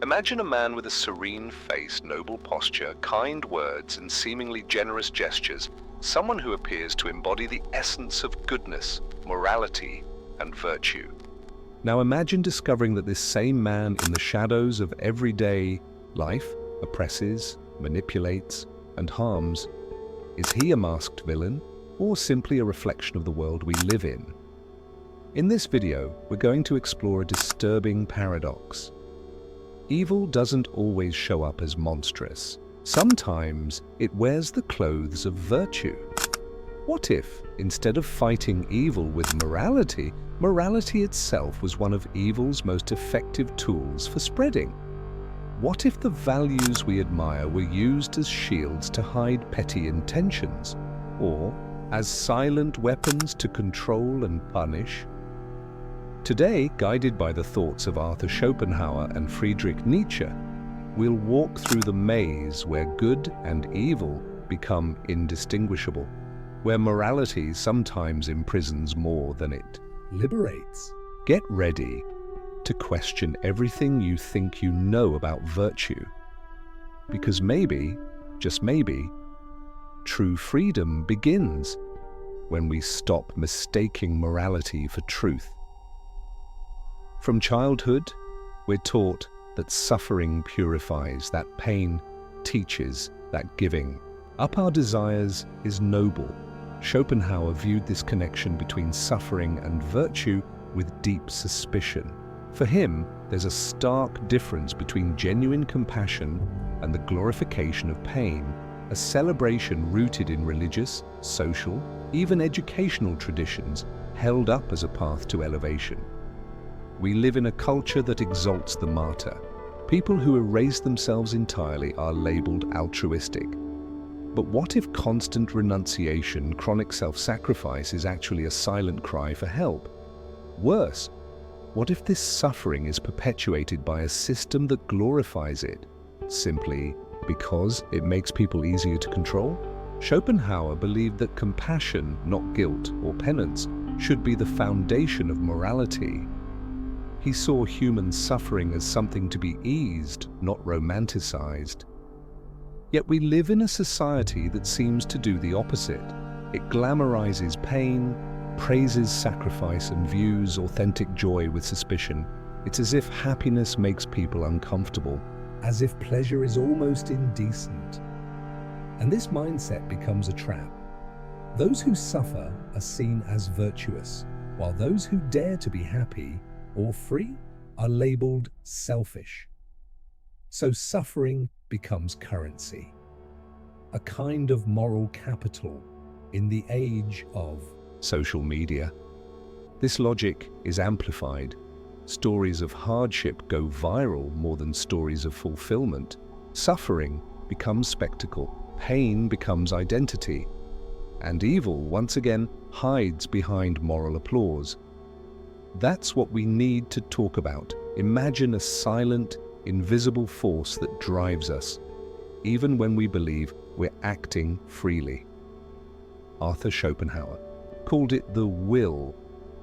Imagine a man with a serene face, noble posture, kind words, and seemingly generous gestures, someone who appears to embody the essence of goodness, morality, and virtue. Now imagine discovering that this same man in the shadows of everyday life oppresses, manipulates, and harms. Is he a masked villain, or simply a reflection of the world we live in? In this video, we're going to explore a disturbing paradox. Evil doesn't always show up as monstrous. Sometimes it wears the clothes of virtue. What if, instead of fighting evil with morality, morality itself was one of evil's most effective tools for spreading? What if the values we admire were used as shields to hide petty intentions, or as silent weapons to control and punish? Today, guided by the thoughts of Arthur Schopenhauer and Friedrich Nietzsche, we'll walk through the maze where good and evil become indistinguishable, where morality sometimes imprisons more than it liberates. Get ready to question everything you think you know about virtue, because maybe, just maybe, true freedom begins when we stop mistaking morality for truth. From childhood, we're taught that suffering purifies, that pain teaches, that giving up our desires is noble. Schopenhauer viewed this connection between suffering and virtue with deep suspicion. For him, there's a stark difference between genuine compassion and the glorification of pain, a celebration rooted in religious, social, even educational traditions held up as a path to elevation. We live in a culture that exalts the martyr. People who erase themselves entirely are labeled altruistic. But what if constant renunciation, chronic self-sacrifice is actually a silent cry for help? Worse, what if this suffering is perpetuated by a system that glorifies it, simply because it makes people easier to control? Schopenhauer believed that compassion, not guilt or penance, should be the foundation of morality. He saw human suffering as something to be eased, not romanticized. Yet we live in a society that seems to do the opposite. It glamorizes pain, praises sacrifice, and views authentic joy with suspicion. It's as if happiness makes people uncomfortable, as if pleasure is almost indecent. And this mindset becomes a trap. Those who suffer are seen as virtuous, while those who dare to be happy or free are labeled selfish. So suffering becomes currency, a kind of moral capital in the age of social media. This logic is amplified. Stories of hardship go viral more than stories of fulfillment. Suffering becomes spectacle, pain becomes identity, and evil once again hides behind moral applause. That's what we need to talk about. Imagine a silent, invisible force that drives us, even when we believe we're acting freely. Arthur Schopenhauer called it the will,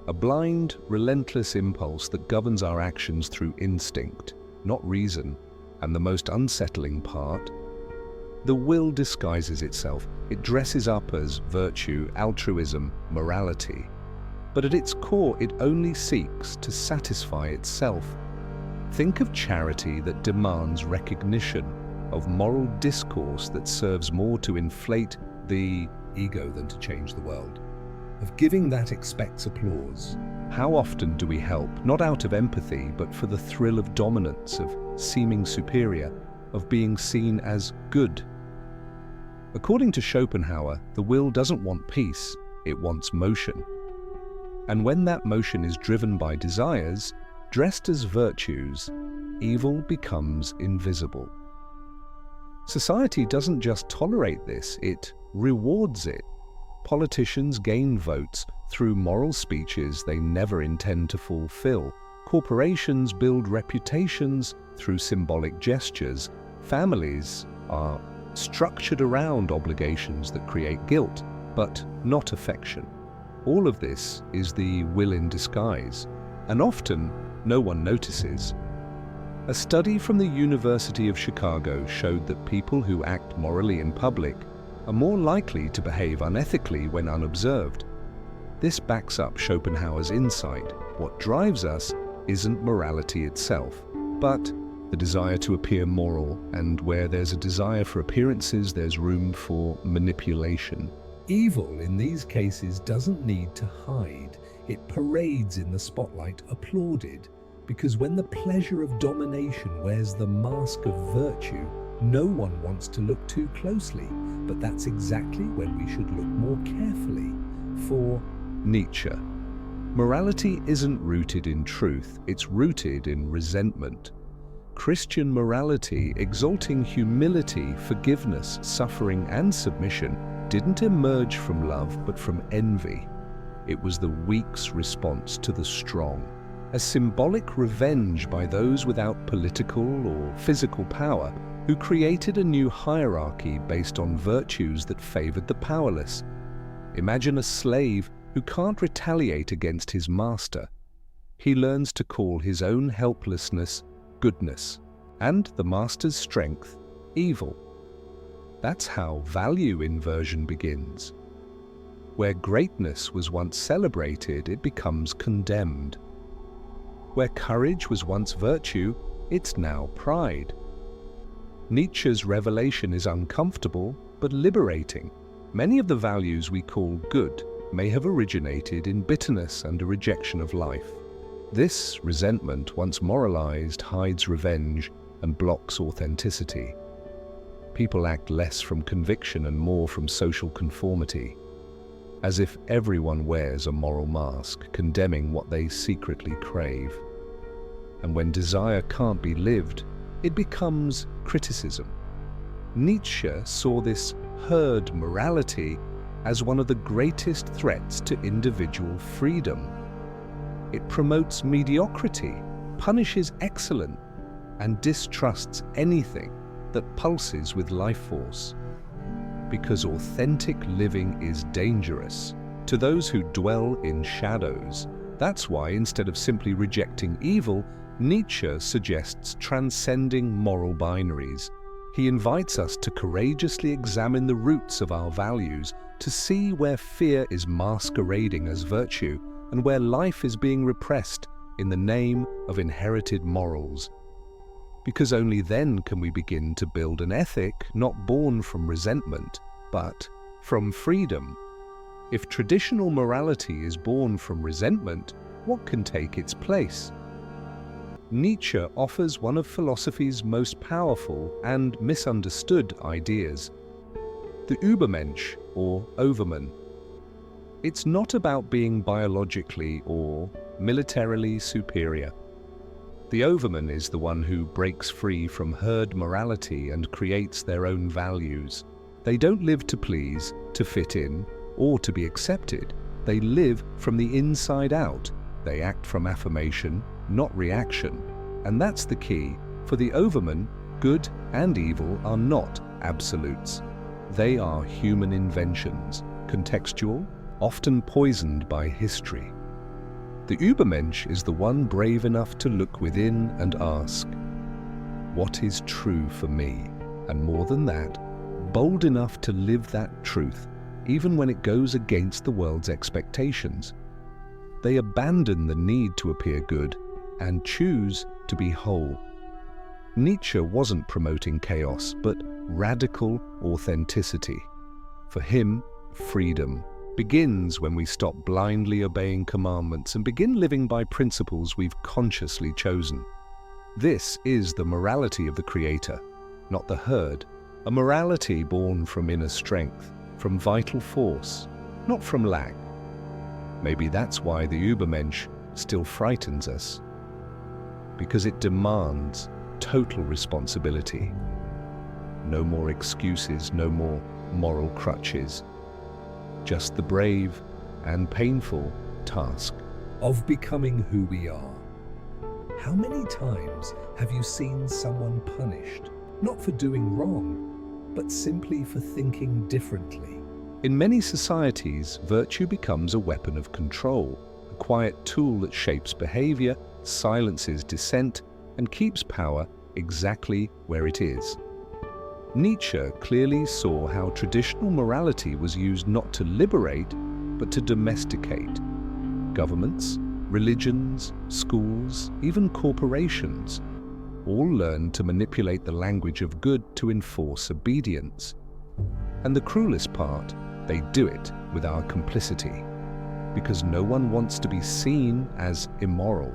a blind, relentless impulse that governs our actions through instinct, not reason. And the most unsettling part, the will disguises itself. It dresses up as virtue, altruism, morality. But at its core, it only seeks to satisfy itself. Think of charity that demands recognition, of moral discourse that serves more to inflate the ego than to change the world, of giving that expects applause. How often do we help, not out of empathy, but for the thrill of dominance, of seeming superior, of being seen as good? According to Schopenhauer, the will doesn't want peace, it wants motion. And when that motion is driven by desires, dressed as virtues, evil becomes invisible. Society doesn't just tolerate this, it rewards it. Politicians gain votes through moral speeches they never intend to fulfill. Corporations build reputations through symbolic gestures. Families are structured around obligations that create guilt, but not affection. All of this is the will in disguise, and often no one notices. A study from the University of Chicago showed that people who act morally in public are more likely to behave unethically when unobserved. This backs up Schopenhauer's insight. What drives us isn't morality itself, but the desire to appear moral, and where there's a desire for appearances, there's room for manipulation. Evil in these cases doesn't need to hide. It parades in the spotlight, applauded, because when the pleasure of domination wears the mask of virtue, no one wants to look too closely. But that's exactly when we should look more carefully. For Nietzsche, morality isn't rooted in truth, it's rooted in resentment. Christian morality, exalting humility, forgiveness, suffering, and submission, didn't emerge from love but from envy. It was the weak's response to the strong, a symbolic revenge by those without political or physical power who created a new hierarchy based on virtues that favored the powerless. Imagine a slave who can't retaliate against his master. He learns to call his own helplessness goodness, and the master's strength evil. That's how value inversion begins. Where greatness was once celebrated, it becomes condemned. Where courage was once virtue, it's now pride. Nietzsche's revelation is uncomfortable, but liberating. Many of the values we call good may have originated in bitterness and a rejection of life. This resentment, once moralized, hides revenge and blocks authenticity. People act less from conviction and more from social conformity, as if everyone wears a moral mask, condemning what they secretly crave. And when desire can't be lived, it becomes criticism. Nietzsche saw this herd morality as one of the greatest threats to individual freedom. It promotes mediocrity, punishes excellence, and distrusts anything that pulses with life force. Because authentic living is dangerous to those who dwell in shadows. That's why, instead of simply rejecting evil, Nietzsche suggests transcending moral binaries. He invites us to courageously examine the roots of our values, to see where fear is masquerading as virtue and where life is being repressed in the name of inherited morals. Because only then can we begin to build an ethic not born from resentment, but from freedom. If traditional morality is born from resentment, what can take its place? Nietzsche offers one of philosophy's most powerful and misunderstood ideas: the Übermensch, or overman. It's not about being biologically or militarily superior. The overman is the one who breaks free from herd morality and creates their own values. They don't live to please, to fit in, or to be accepted. They live from the inside out. They act from affirmation, not reaction. And that's the key. For the overman, good and evil are not absolutes. They are human inventions, contextual, often poisoned by history. The Übermensch is the one brave enough to look within and ask, what is true for me? And more than that, bold enough to live that truth, even when it goes against the world's expectations. They abandon the need to appear good and choose to be whole. Nietzsche wasn't promoting chaos, but radical authenticity. For him, freedom begins when we stop blindly obeying commandments and begin living by principles we've consciously chosen. This is the morality of the Creator, not the herd. A morality born from inner strength, from vital force, not from lack. Maybe that's why the Übermensch still frightens us. Because it demands total responsibility. No more excuses, no more moral crutches. Just the brave and painful task of becoming who we are. How many times have you seen someone punished, not for doing wrong, but simply for thinking differently? In many societies, virtue becomes a weapon of control, a quiet tool that shapes behavior, silences dissent, and keeps power exactly where it is. Nietzsche clearly saw how traditional morality was used not to liberate, but to domesticate. Governments, religions, schools, even corporations all learned to manipulate the language of good to enforce obedience. And the cruelest part, they do it with our complicity, because no one wants to be seen as immoral.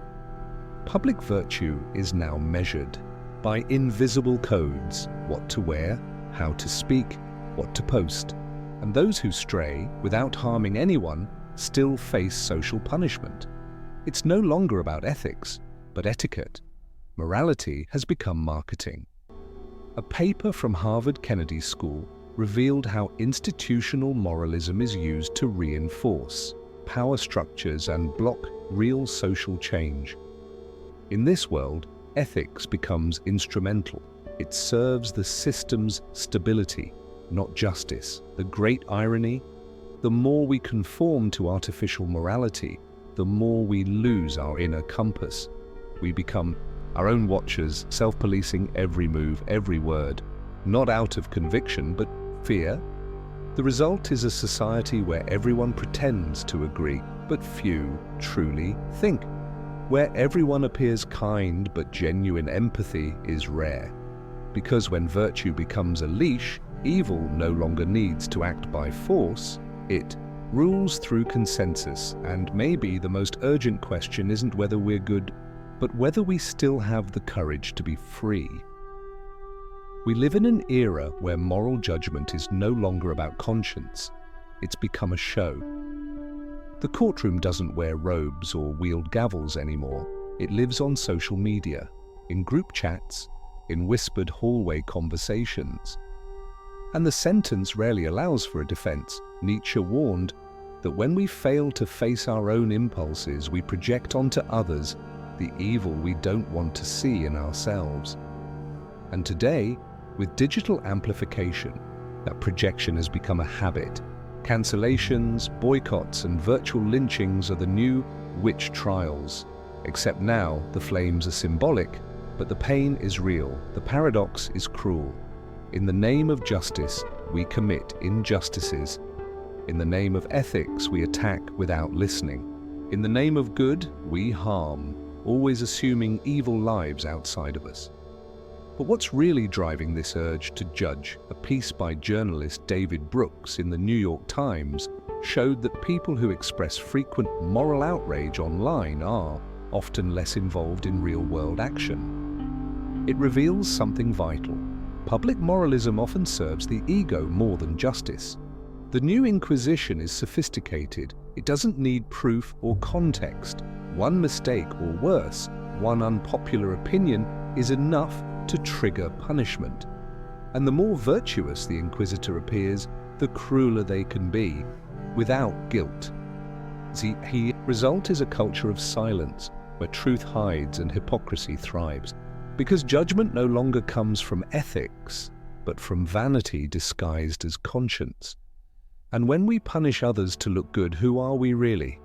Public virtue is now measured by invisible codes: what to wear, how to speak, what to post. And those who stray without harming anyone still face social punishment. It's no longer about ethics, but etiquette. Morality has become marketing. A paper from Harvard Kennedy School revealed how institutional moralism is used to reinforce power structures and block real social change. In this world, ethics becomes instrumental. It serves the system's stability, not justice. The great irony: the more we conform to artificial morality, the more we lose our inner compass. We become our own watchers, self-policing every move, every word, not out of conviction, but fear. The result is a society where everyone pretends to agree, but few truly think. Where everyone appears kind, but genuine empathy is rare. Because when virtue becomes a leash, evil no longer needs to act by force. It rules through consensus, and maybe the most urgent question isn't whether we're good, but whether we still have the courage to be free. We live in an era where moral judgment is no longer about conscience. It's become a show. The courtroom doesn't wear robes or wield gavels anymore. It lives on social media, in group chats, in whispered hallway conversations. And the sentence rarely allows for a defense. Nietzsche warned that when we fail to face our own impulses, we project onto others the evil we don't want to see in ourselves. And today, with digital amplification, that projection has become a habit. Cancellations, boycotts, and virtual lynchings are the new witch trials. Except now, the flames are symbolic, but the pain is real. The paradox is cruel. In the name of justice, we commit injustices. In the name of ethics, we attack without listening. In the name of good, we harm, always assuming evil lives outside of us. But what's really driving this urge to judge? A piece by journalist David Brooks in the New York Times showed that people who express frequent moral outrage online are often less involved in real-world action. It reveals something vital. Public moralism often serves the ego more than justice. The new inquisition is sophisticated. It doesn't need proof or context. One mistake, or worse, one unpopular opinion is enough to trigger punishment. And the more virtuous the inquisitor appears, the crueler they can be, without guilt. The result is a culture of silence, where truth hides and hypocrisy thrives. Because judgment no longer comes from ethics, but from vanity disguised as conscience. And when we punish others to look good, who are we really?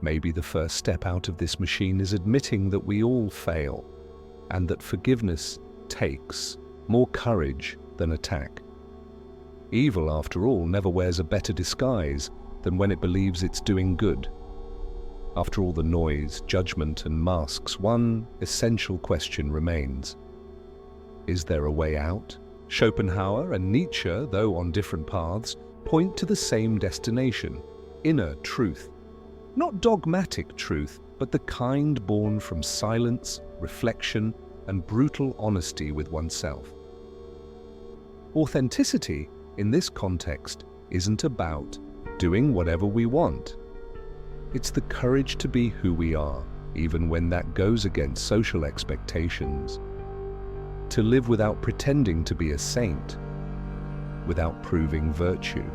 Maybe the first step out of this machine is admitting that we all fail, and that forgiveness takes more courage than attack. Evil, after all, never wears a better disguise than when it believes it's doing good. After all the noise, judgment, and masks, one essential question remains. Is there a way out? Schopenhauer and Nietzsche, though on different paths, point to the same destination: inner truth. Not dogmatic truth, but the kind born from silence, reflection, and brutal honesty with oneself. Authenticity, in this context, isn't about doing whatever we want. It's the courage to be who we are, even when that goes against social expectations. To live without pretending to be a saint, without proving virtue.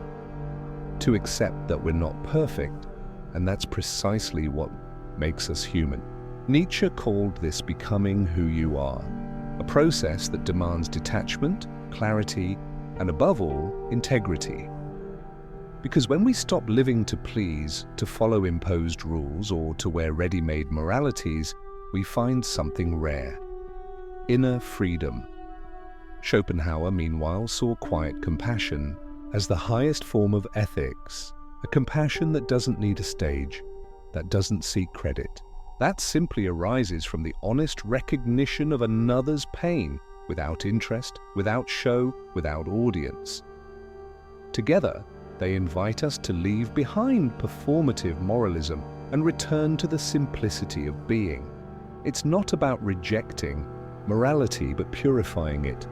To accept that we're not perfect, and that's precisely what makes us human. Nietzsche called this becoming who you are, a process that demands detachment, clarity, and above all, integrity. Because when we stop living to please, to follow imposed rules, or to wear ready-made moralities, we find something rare. inner freedom. Schopenhauer, meanwhile, saw quiet compassion as the highest form of ethics, a compassion that doesn't need a stage, that doesn't seek credit. That simply arises from the honest recognition of another's pain, without interest, without show, without audience. Together, they invite us to leave behind performative moralism and return to the simplicity of being. It's not about rejecting morality, but purifying it.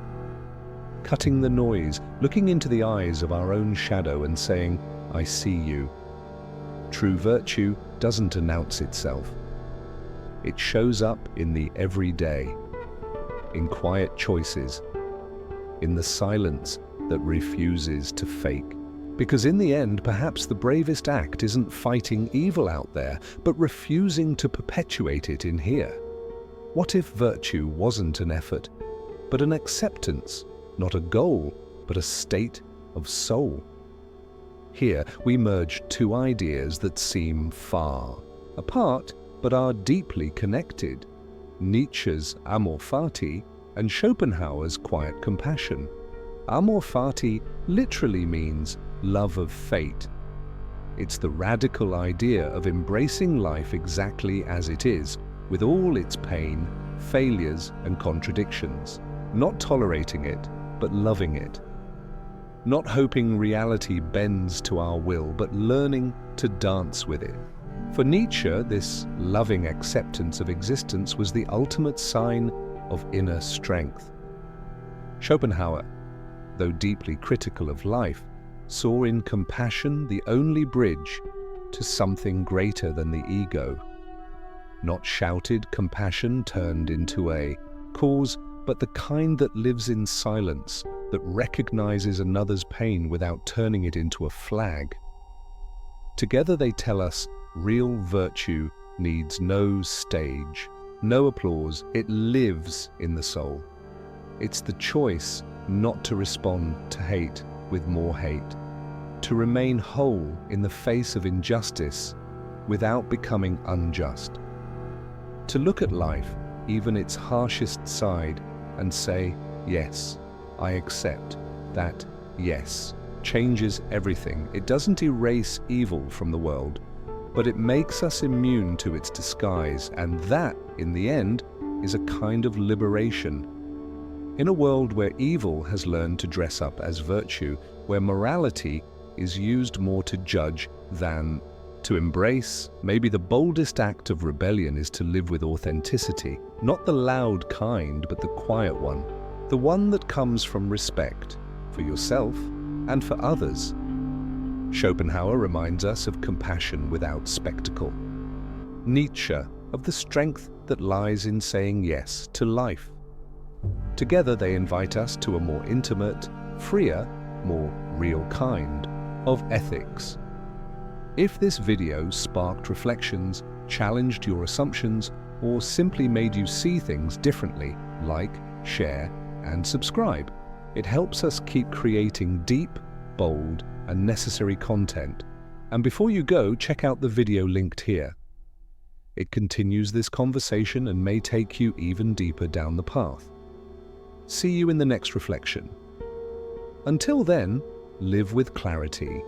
Cutting the noise, looking into the eyes of our own shadow and saying, "I see you." True virtue doesn't announce itself. It shows up in the everyday, in quiet choices, in the silence that refuses to fake. Because in the end, perhaps the bravest act isn't fighting evil out there, but refusing to perpetuate it in here. What if virtue wasn't an effort, but an acceptance, not a goal, but a state of soul? Here, we merge two ideas that seem far apart, but are deeply connected: Nietzsche's amor fati and Schopenhauer's quiet compassion. Amor fati literally means love of fate. It's the radical idea of embracing life exactly as it is, with all its pain, failures, and contradictions. Not tolerating it, but loving it. Not hoping reality bends to our will, but learning to dance with it. For Nietzsche, this loving acceptance of existence was the ultimate sign of inner strength. Schopenhauer, though deeply critical of life, saw in compassion the only bridge to something greater than the ego. Not shouted compassion turned into a cause, but the kind that lives in silence, that recognizes another's pain without turning it into a flag. Together they tell us real virtue needs no stage, no applause. It lives in the soul. It's the choice not to respond to hate with more hate, to remain whole in the face of injustice without becoming unjust, to look at life, even its harshest side, and say, yes, I accept that. Yes changes everything. It doesn't erase evil from the world, but it makes us immune to its disguise, and that, in the end, is a kind of liberation. In a world where evil has learned to dress up as virtue, where morality is used more to judge than to embrace, maybe the boldest act of rebellion is to live with authenticity, not the loud kind, but the quiet one, the one that comes from respect for yourself and for others. Schopenhauer reminds us of compassion without spectacle. Nietzsche of the strength that lies in saying yes to life. Together they invite us to a more intimate, freer, more real kind of ethics. If this video sparked reflections, challenged your assumptions, or simply made you see things differently, like, share, and subscribe. It helps us keep creating deep, bold, and necessary content. And before you go, check out the video linked here. It continues this conversation and may take you even deeper down the path. See you in the next reflection. Until then, live with clarity,